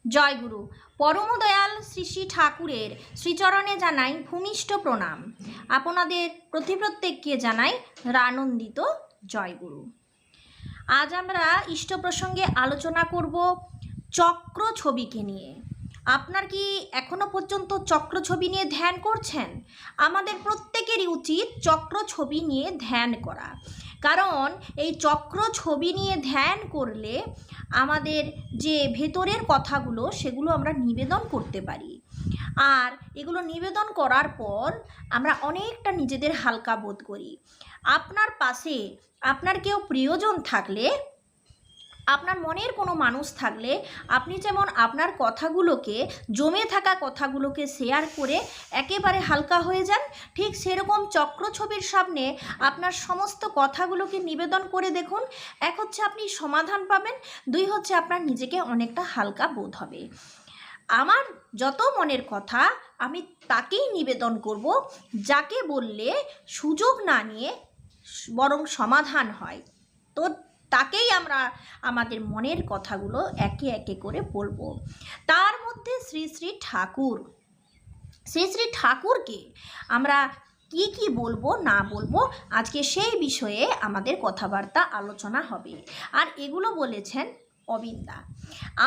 জয়গুরু। পরমদয়াল শ্রী শ্রী ঠাকুরের শ্রীচরণে জানাই ভূমিষ্ঠ প্রণাম। আপনাদের প্রত্যেককে জানাই আনন্দিত জয়গুরু। আজ আমরা ইষ্ট প্রসঙ্গে আলোচনা করব চক্র ছবিকে নিয়ে। আপনার কি এখনো পর্যন্ত চক্র ছবি নিয়ে ধ্যান করছেন? আমাদের প্রত্যেকেরই উচিত চক্র ছবি নিয়ে ধ্যান করা, কারণ এই চক্র ছবি নিয়ে ধ্যান করলে আমাদের যে ভেতরের কথাগুলো সেগুলো আমরা নিবেদন করতে পারি। আর এগুলো নিবেদন করার পর আমরা অনেকটা নিজেদের হালকা বোধ করি। আপনার পাশে আপনার কেউ প্রিয়জন থাকলে, আপনার মনের কোনো মানুষ থাকলে, আপনি যেমন আপনার কথাগুলোকে, জমে থাকা কথাগুলোকে শেয়ার করে একেবারে হালকা হয়ে যান, ঠিক সেরকম চক্র ছবির সামনে আপনার সমস্ত কথাগুলোকে নিবেদন করে দেখুন। এক হচ্ছে আপনি সমাধান পাবেন, দুই হচ্ছে আপনার নিজেকে অনেকটা হালকা বোধ হবে। আমার যত মনের কথা আমি তাকেই নিবেদন করব, যাকে বললে সুযোগ না নিয়ে বরং সমাধান হয়। তো তাকেই আমরা আমাদের মনের কথাগুলো একে একে করে বলবো। তার মধ্যে শ্রী শ্রী ঠাকুরকে আমরা কি কি বলবো না বলবো, আজকে সেই বিষয়ে আমাদের কথাবার্তা আলোচনা হবে। আর এগুলো বলেছেন অবিন্দা।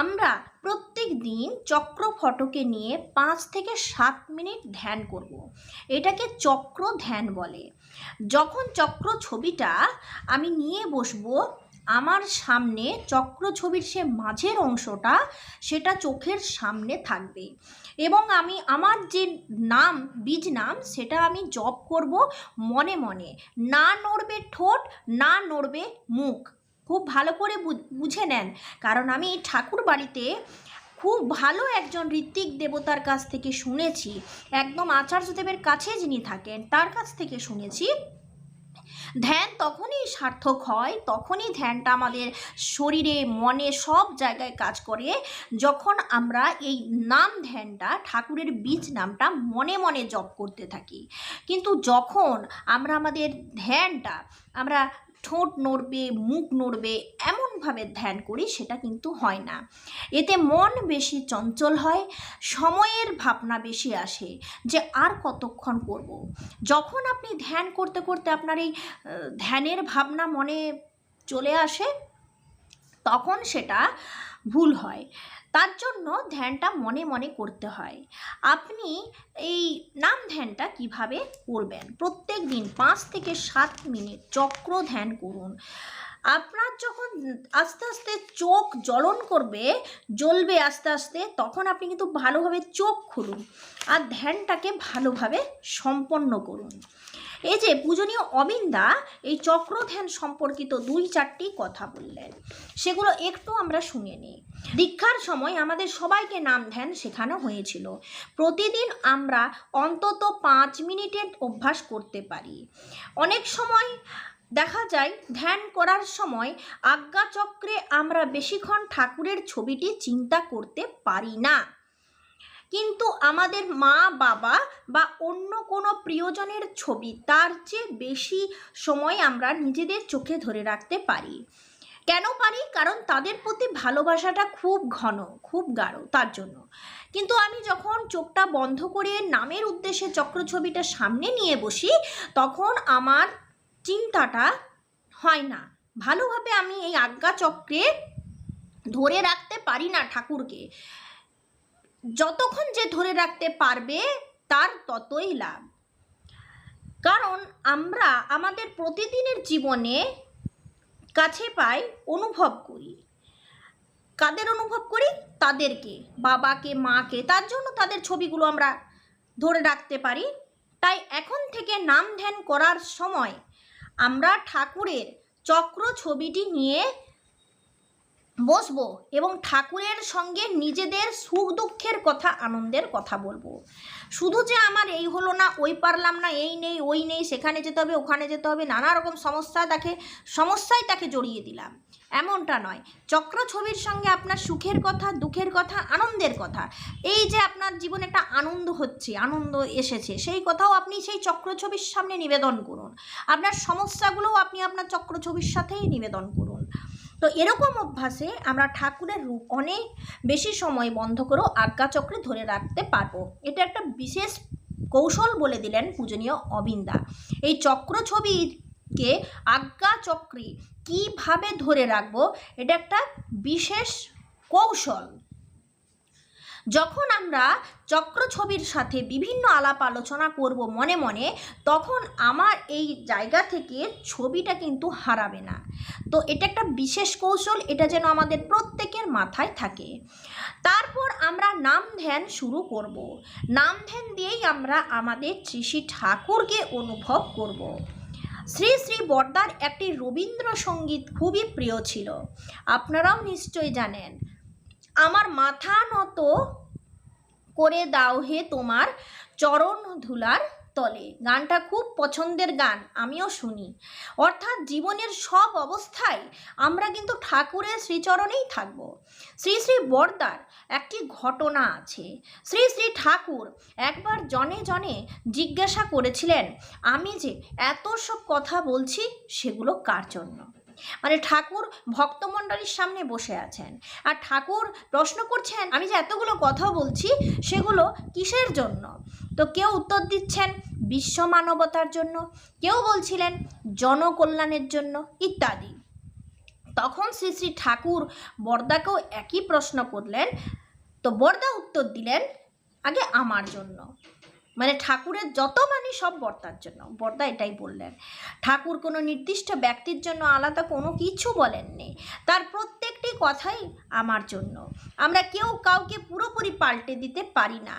আমরা প্রত্যেক দিন চক্র ফটোকে নিয়ে 5 থেকে 7 মিনিট ধ্যান করব। এটাকে চক্র ধ্যান বলে। যখন চক্র ছবিটা আমি নিয়ে বসবো, আমার সামনে চক্র ছবির সে মাঝের অংশটা সেটা চোখের সামনে থাকবে এবং আমি আমার যে নাম, বীজ নাম, সেটা আমি জপ করব মনে মনে। না নড়বে ঠোঁট, না নড়বে মুখ। খুব ভালো করে বুঝে নেন, কারণ আমি ঠাকুর বাড়িতে খুব ভালো একজন ঋত্বিক দেবতার কাছ থেকে শুনেছি, একদম আচার্যদেবের কাছে যিনি থাকেন তার কাছ থেকে শুনেছি, ধ্যান তখনই সার্থক হয়, তখনই ধ্যানটা আমাদের শরীরে, মনে, সব জায়গায় কাজ করে, যখন আমরা এই নাম ধ্যানটা, ঠাকুরের বীজ নামটা মনে মনে জপ করতে থাকি। কিন্তু যখন আমরা আমাদের ধ্যানটা আমরা ঠোঁট নড়বে, মুখ নড়বে এমনভাবে ধ্যান করি, সেটা কিন্তু হয় না। এতে মন বেশি চঞ্চল হয়, সময়ের ভাবনা বেশি আসে যে আর কতক্ষণ করব। যখন আপনি ধ্যান করতে করতে আপনার এই ধ্যানের ভাবনা মনে চলে আসে, তখন সেটা ভুল হয়। তার জন্য ধ্যানটা মনে মনে করতে হয়। আপনি এই নাম ধ্যানটা কিভাবে করবেন? প্রত্যেক দিন 5 থেকে 7 মিনিট চক্র ধ্যান করুন। আপনার যখন আস্তে আস্তে চোখ জ্বলবে আস্তে আস্তে, তখন আপনি কিন্তু ভালোভাবে চোখ খুলুন আর ধ্যানটাকে ভালোভাবে সম্পন্ন করুন। এই যে পূজনীয় অবিন্দা এই চক্র ধ্যান সম্পর্কিত 2-4টি কথা বললেন, সেগুলো একটু আমরা শুনে নিই। দীক্ষার সময় আমাদের সবাইকে নাম ধ্যান শেখানো হয়েছিল। প্রতিদিন আমরা অন্তত 5 মিনিটের অভ্যাস করতে পারি। অনেক সময় দেখা যায় ধ্যান করার সময় আজ্ঞাচক্রে আমরা বেশিক্ষণ ঠাকুরের ছবিটি চিন্তা করতে পারি না, কিন্তু আমাদের মা বাবা বা অন্য কোনো প্রিয়জনের ছবি তার চেয়ে বেশি সময় আমরা নিজেদের চোখে ধরে রাখতে পারি। কেন পারি? কারণ তাদের প্রতি ভালোবাসাটা খুব ঘন, খুব গাঢ়, তার জন্য। কিন্তু আমি যখন চোখটা বন্ধ করে নামের উদ্দেশ্যে চক্র ছবিটা সামনে নিয়ে বসি, তখন আমার চিন্তাটা হয় না ভালোভাবে। আমি এই আজ্ঞাচক্রে ধরে রাখতে পারি না ঠাকুরকে। যতক্ষণ যে ধরে রাখতে পারবে তার ততই লাভ। কারণ আমরা আমাদের প্রতিদিনের জীবনে কাছে পাই, অনুভব করি। কাদের অনুভব করি? তাদেরকে, বাবাকে, মাকে। তার জন্য তাদের ছবিগুলো আমরা ধরে রাখতে পারি। তাই এখন থেকে নাম ধ্যান করার সময় আমরা ঠাকুরের চক্র ছবিটি নিয়ে বসবো এবং ঠাকুরের সঙ্গে নিজেদের সুখ দুঃখের কথা, আনন্দের কথা বলবো। শুধু যে আমার এই হলো না, ওই পারলাম না, এই নেই, ওই নেই, সেখানে যেতে হবে, ওখানে যেতে হবে, নানা রকম সমস্যায় তাকে জড়িয়ে দিলাম, এমনটা নয়। চক্র ছবির সঙ্গে আপনার সুখের কথা, দুঃখের কথা, আনন্দের কথা, এই যে আপনার জীবনে একটা আনন্দ হচ্ছে, আনন্দ এসেছে, সেই কথাও আপনি সেই চক্র ছবির সামনে নিবেদন করুন। আপনার সমস্যাগুলোও আপনি আপনার চক্র ছবির সাথেই নিবেদন করুন। তো এরকম অভ্যাসে আমরা ঠাকুরের রূপ অনেক বেশি সময় বন্ধ করেও আজ্ঞাচক্রে ধরে রাখতে পারবো। এটা একটা বিশেষ কৌশল বলে দিলেন পূজনীয় অবিন্দা। এই চক্র ছবিকে আজ্ঞাচক্রে কিভাবে ধরে রাখবো, এটা একটা বিশেষ কৌশল। যখন আমরা চক্র ছবির সাথে বিভিন্ন আলাপ আলোচনা করব মনে মনে, তখন আমার এই জায়গা থেকে ছবিটা কিন্তু হারাবে না। তো এটা একটা বিশেষ কৌশল, এটা যেন আমাদের প্রত্যেকের মাথায় থাকে। তারপর আমরা নাম ধ্যান শুরু করব। নাম ধ্যান দিয়েই আমরা আমাদের শ্রী শ্রী ঠাকুরকে অনুভব করব। শ্রী শ্রী বরদার একটি রবীন্দ্রসঙ্গীত খুবই প্রিয় ছিল, আপনারাও নিশ্চয়ই জানেন। আমার মাথা নত করে দাও হে তোমার চরণ ধুলার তলে। গানটা খুব পছন্দের গান, আমিও শুনি। অর্থাৎ জীবনের সব অবস্থায় আমরা কিন্তু ঠাকুরের শ্রীচরণেই থাকব। শ্রী শ্রী বরদার একটি ঘটনা আছে। শ্রী শ্রী ঠাকুর একবার জনে জনে জিজ্ঞাসা করেছিলেন, আমি যে এত সব কথা বলছি সেগুলো কার জন্য? মানে ঠাকুর ভক্তমণ্ডলীর সামনে বসে আছেন, আর ঠাকুর প্রশ্ন করছেন, আমি যে এতগুলো কথা বলছি সেগুলো কিসের জন্য? তো কেউ উত্তর দিচ্ছেন বিশ্ব মানবতার জন্য, কেউ বলছিলেন জনকল্যাণের জন্য ইত্যাদি। তখন শ্রী শ্রী ঠাকুর বরদাকেও একই প্রশ্ন করলেন। তো বরদা উত্তর দিলেন, আগে আমার জন্য। মানে ঠাকুরের যত বাণী সব বরদার জন্য। বরদা এটাই বললেন। ঠাকুর কোনো নির্দিষ্ট ব্যক্তির জন্য আলাদা কোনো কিছু বলেননি, তার প্রত্যেকটি কথাই আমার জন্য। আমরা কেউ কাউকে পুরোপুরি পাল্টে দিতে পারি না,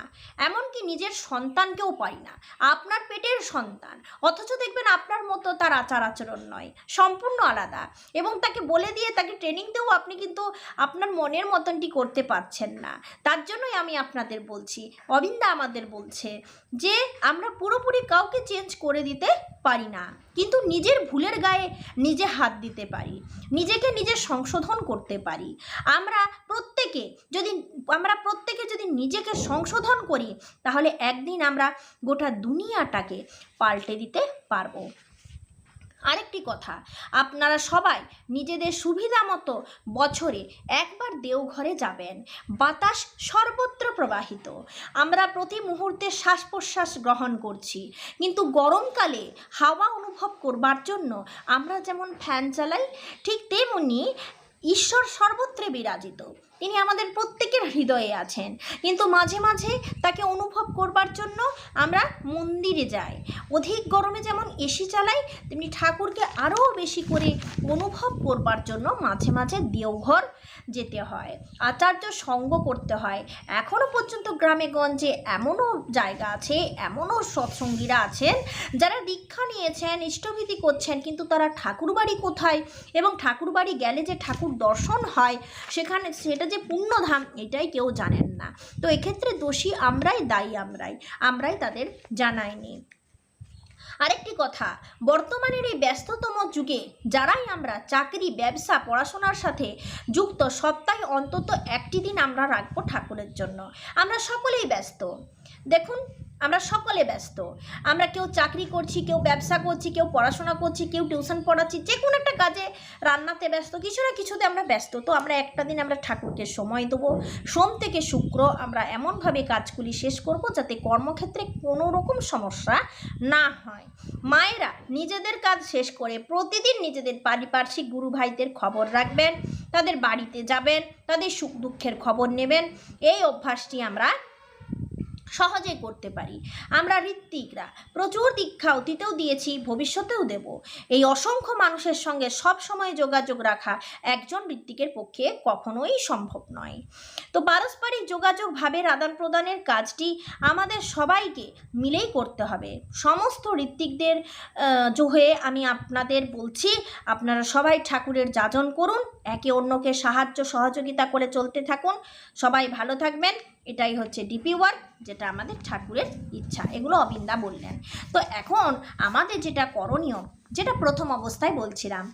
এমনকি নিজের সন্তানকেও পারি না। আপনার পেটের সন্তান, অথচ দেখবেন আপনার মতো তার আচার আচরণ নয়, সম্পূর্ণ আলাদা, এবং তাকে বলে দিয়ে তাকে ট্রেনিং দিয়েও আপনি কিন্তু আপনার মনের মতনটি করতে পারছেন না। তার জন্যই আমি আপনাদের বলছি, অবিন্দা আমাদের বলছে যে আমরা পুরোপুরি কাউকে চেঞ্জ করে দিতে পারি না, কিন্তু নিজের ভুলের গায়ে নিজে হাত দিতে পারি, নিজেকে নিজে সংশোধন করতে পারি। আমরা প্রত্যেকে যদি নিজেকে সংশোধন করি, তাহলে একদিন আমরা গোটা দুনিয়াটাকে পাল্টে দিতে পারবো। আরেকটি কথা, আপনারা সবাই নিজেদের সুবিধা মতো বছরে একবার দেওঘরে যাবেন। বাতাস সর্বত্র প্রবাহিত, আমরা প্রতি মুহূর্তে শ্বাস প্রশ্বাস গ্রহণ করছি, কিন্তু গরমকালে হাওয়া অনুভব করবার জন্য আমরা যেমন ফ্যান চালাই, ঠিক তেমনি ঈশ্বর সর্বত্রে বিরাজিত। তিনি আমাদের প্রত্যেকের হৃদয়ে আছেন, কিন্তু মাঝে মাঝে তাকে অনুভব করবার জন্য আমরা মন্দিরে যাই। অধিক গরমে যেমন এসি চালাই, তেমনি ঠাকুরকে আরও বেশি করে অনুভব করবার জন্য মাঝে মাঝে দেওঘর যেতে হয়, আচার্য সঙ্গ করতে হয়। এখনও পর্যন্ত গ্রামে গঞ্জে এমনও জায়গা আছে, এমনও সৎসঙ্গীরা আছেন যারা দীক্ষা নিয়েছেন, ইষ্টভীতি করছেন, কিন্তু তারা ঠাকুরবাড়ি কোথায় এবং ঠাকুরবাড়ি গেলে যে ঠাকুর দর্শন হয় সেখানে সেটা যে পুণ্যধাম, এটাই কেউ জানেন না। তো এক্ষেত্রে দোষী আমরাই, দায়ী আমরাই তাদের জানাইনি। আরেকটি কথা, বর্তমানের এই ব্যস্ততম যুগে যারাই আমরা চাকরি, ব্যবসা, পড়াশোনার সাথে যুক্ত, সপ্তাহে অন্তত একটি দিন আমরা রাখবো ঠাকুরের জন্য। আমরা সকলেই ব্যস্ত, দেখুন আমরা সকলে ব্যস্ত। আমরা কেউ চাকরি করছি, কেউ ব্যবসা করছি, কেউ পড়াশোনা করছি, কেউ টিউশন পড়াচ্ছি, যে কোনো একটা কাজে, রান্নাতে ব্যস্ত, কিছু না কিছুতে আমরা ব্যস্ত। তো আমরা একটা দিন আমরা ঠাকুরকে সময় দেবো। সোম থেকে শুক্র আমরা এমনভাবে কাজগুলি শেষ করব যাতে কর্মক্ষেত্রে কোনো রকম সমস্যা না হয়। মায়েরা নিজেদের কাজ শেষ করে প্রতিদিন নিজেদের পারিপার্শ্বিক গুরু ভাইদের খবর রাখবেন, তাদের বাড়িতে যাবেন, তাদের সুখ দুঃখের খবর নেবেন। এই অভ্যাসটি আমরা সহজে করতে পারি। আমরা ঋত্বিকরা প্রচুর দীক্ষা অতীতেও দিয়েছি, ভবিষ্যতেও দেব। এই অসংখ্য মানুষের সঙ্গে সব সময় যোগাযোগ রাখা একজন ঋত্বিকের পক্ষে কখনোই সম্ভব নয়। তো পারস্পরিক যোগাযোগ ভাবের আদান প্রদানের কাজটি আমাদের সবাইকে মিলেই করতে হবে। সমস্ত ঋত্বিকদের হয়ে আমি আপনাদের বলছি, আপনারা সবাই ঠাকুরের যাজন করুন, একে অন্যকে সাহায্য সহযোগিতা করে চলতে থাকুন। সবাই ভালো থাকবেন, এটাই হচ্ছে ডিপি ওয়ার্ক, যেটা আমাদের ঠাকুরের ইচ্ছা। এগুলো অবিন্দা বললেন। তো এখন আমাদের যেটা করণীয়, যেটা প্রথম অবস্থায় বলছিলাম,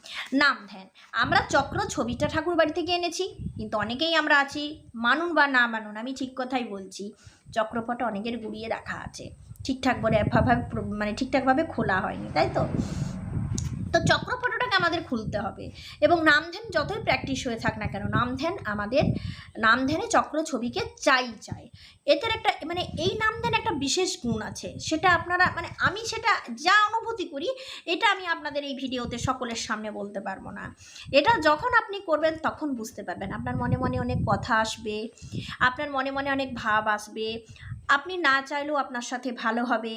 নাম ধ্যান। আমরা চক্র ছবিটা ঠাকুর বাড়ি থেকে এনেছি, কিন্তু অনেকেই আমরা আছি, মানুন বা না মানুন, আমি ঠিক কথাই বলছি, চক্রপট অনেকের গুড়িয়ে রাখা আছে, ঠিকঠাকভাবে খোলা হয়নি, তাই তো? তো চক্রপটটাকে আমাদের খুলতে হবে। এবং নামধ্যান যতই প্র্যাকটিস হয়ে থাক না কেন, নামধ্যানে চক্র ছবিকে চাই। এটার একটা মানে এই নামধ্যান একটা বিশেষ গুণ আছে, সেটা আপনারা মানে আমি সেটা যা অনুভূতি করি এটা আমি আপনাদের এই ভিডিওতে সকলের সামনে বলতে পারবো না। এটা যখন আপনি করবেন তখন বুঝতে পারবেন। আপনার মনে মনে অনেক কথা আসবে, আপনার মনে মনে অনেক ভাব আসবে, আপনি না চাইলেও আপনার সাথে ভালো হবে,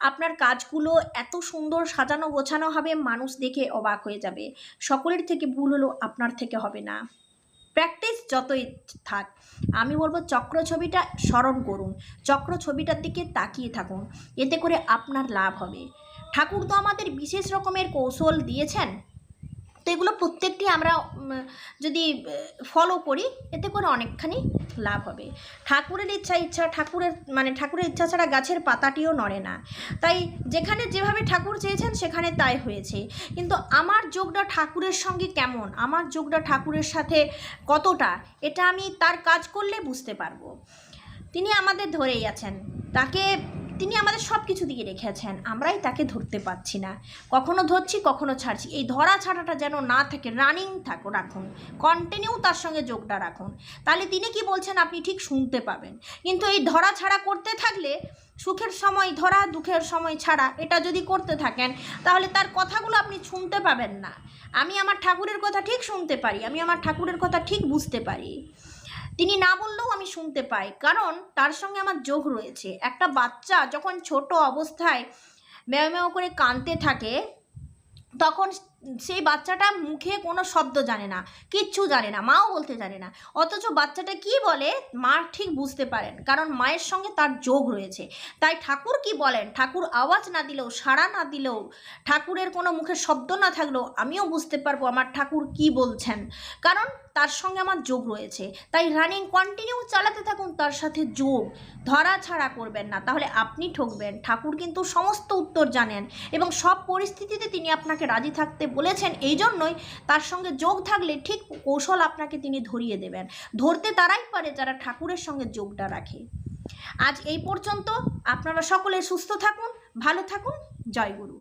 আপনার কাজগুলো এত সুন্দর সাজানো গোছানো হবে, মানুষ দেখে অবাক হয়ে যাবে। সকলের থেকে ভুল হলো আপনার থেকে হবে না। প্র্যাকটিস যতই থাক, আমি বলবো চক্র ছবিটা স্মরণ করুন, চক্র ছবিটার দিকে তাকিয়ে থাকুন, এতে করে আপনার লাভ হবে। ঠাকুর তো আমাদের বিশেষ রকমের কৌশল দিয়েছেন, তো এগুলো প্রত্যেকটি আমরা যদি ফলো করি এতে করে অনেকখানি লাভ হবে। ঠাকুরের ইচ্ছা ঠাকুরের ইচ্ছা ছাড়া গাছের পাতাটিও নড়ে না। তাই যেখানে যেভাবে ঠাকুর চেয়েছেন সেখানে তাই হয়েছে। কিন্তু আমার যোগটা ঠাকুরের সঙ্গে কেমন, আমার যোগটা ঠাকুরের সাথে কতটা, এটা আমি তার কাজ করলে বুঝতে পারবো। তিনি আমাদের ধরেই আছেন, তিনি আমাদের সব কিছু দিয়ে রেখেছেন, আমরাই তাকে ধরতে পারছি না। কখনো ধরছি কখনো ছাড়ছি। এই ধরা ছাড়াটা যেন না থাকে, রানিং রাখুন, কন্টিনিউ তার সঙ্গে যোগটা রাখুন, তাহলে তিনি কি বলছেন আপনি ঠিক শুনতে পাবেন। কিন্তু এই ধরা ছাড়া করতে থাকলে, সুখের সময় ধরা দুঃখের সময় ছাড়া, এটা যদি করতে থাকেন তাহলে তার কথাগুলো আপনি শুনতে পাবেন না। আমি আমার ঠাকুরের কথা ঠিক শুনতে পারি, আমি আমার ঠাকুরের কথা ঠিক বুঝতে পারি, তিনি না বললেও আমি শুনতে পাই, কারণ তার সঙ্গে আমার যোগ রয়েছে। একটা বাচ্চা যখন ছোট অবস্থায় ম্যাও ম্যাও করে কাঁদতে থাকে, তখন সেই বাচ্চাটা মুখে কোনো শব্দ জানে না, কিচ্ছু জানে না, মাও বলতে জানে না, অথচ বাচ্চাটা কি বলে মা ঠিক বুঝতে পারেন, কারণ মায়ের সঙ্গে তার যোগ রয়েছে। তাই ঠাকুর কি বলেন, ঠাকুর আওয়াজ না দিলেও, সাড়া না দিলেও, ঠাকুরের কোনো মুখে শব্দ না থাকলেও আমিও বুঝতে পারবো আমার ঠাকুর কি বলছেন, কারণ তার সঙ্গে আমার যোগ রয়েছে। তাই রানিং কন্টিনিউ চালাতে থাকুন, তার সাথে যোগ, ধরা ছাড়া করবেন না, তাহলে আপনি ঠকবেন। ঠাকুর কিন্তু সমস্ত উত্তর জানেন এবং সব পরিস্থিতিতে তিনি আপনাকে রাজি থাকতে বলেছেন। এই জন্যই তার সঙ্গে যোগ থাকলে ঠিক কৌশল আপনাকে তিনি ধরিয়ে দেবেন। ধরতে তারাই পারে যারা ঠাকুরের সঙ্গে যোগটা রাখে। আজ এই পর্যন্ত। আপনারা সকলে সুস্থ থাকুন, ভালো থাকুন। জয় গুরু।